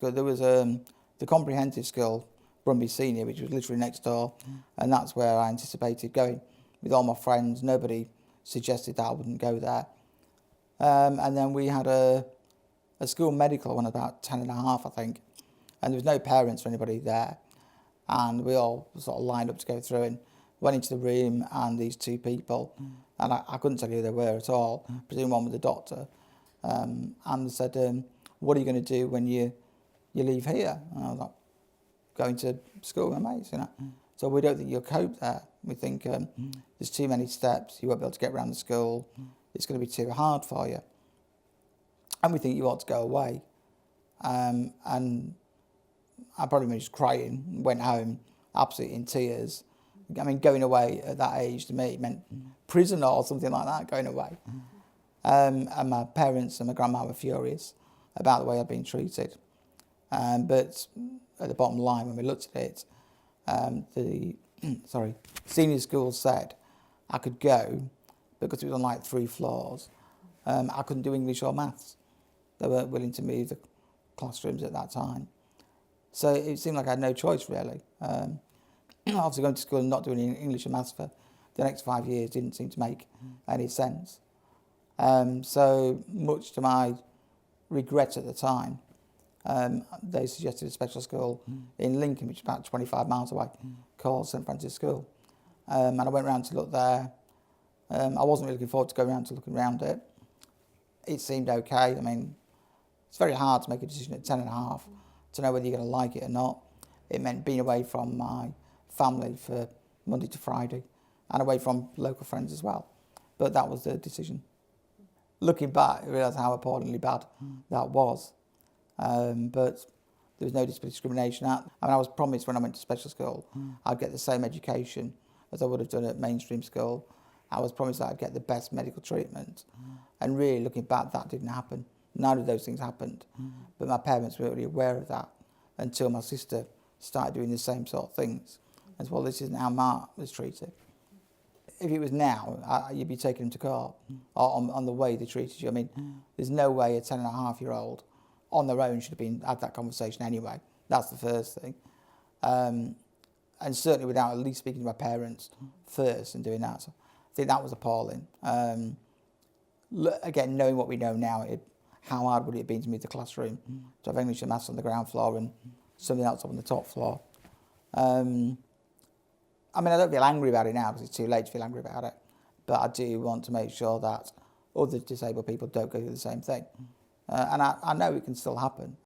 So there was the comprehensive school, Brumby Senior, which was literally next door, and that's where I anticipated going with all my friends. Nobody suggested that I wouldn't go there. And then we had a school medical one about 10 and a half, I think, and there was no parents or anybody there. And we all sort of lined up to go through and went into the room, and these two people, and I couldn't tell you who they were at all, I presume one was the doctor, and they said, what are you going to do when you leave here? And I was like, going to school with my mates, you know. So we don't think you'll cope there. We think there's too many steps, you won't be able to get around the school, it's going to be too hard for you. And we think you ought to go away. And I probably was crying, went home absolutely in tears. I mean, going away at that age to me meant prison or something like that, going away. And my parents and my grandma were furious about the way I'd been treated. But at the bottom line, when we looked at it, the senior school said I could go because it was on like 3 floors. I couldn't do English or maths. They weren't willing to move the classrooms at that time. So it seemed like I had no choice, really. Obviously going to school and not doing English and maths for the next 5 years didn't seem to make any sense. So much to my regret at the time, they suggested a special school in Lincoln, which is about 25 miles away, called St Francis School. And I went round to look there. I wasn't really looking forward to going around to looking around it. It seemed okay. I mean, it's very hard to make a decision at 10 and a half to know whether you're going to like it or not. It meant being away from my family for Monday to Friday and away from local friends as well. But that was the decision. Looking back, I realised how appallingly bad that was. But there was no discrimination. I mean, I was promised when I went to special school I'd get the same education as I would have done at mainstream school. I was promised that I'd get the best medical treatment. And really, looking back, that didn't happen. None of those things happened. But my parents weren't really aware of that until my sister started doing the same sort of things. As well, this isn't how Mark was treated. If it was now, you'd be taking him to court on the way they treated you. I mean, there's no way a 10-and-a-half-year-old on their own should have had that conversation anyway. That's the first thing. And certainly without at least speaking to my parents first and doing that. So I think that was appalling. Again, knowing what we know now, how hard would it have been to move the classroom to have English and maths on the ground floor and something else up on the top floor. I mean, I don't feel angry about it now because it's too late to feel angry about it, but I do want to make sure that other disabled people don't go through the same thing. And I know it can still happen.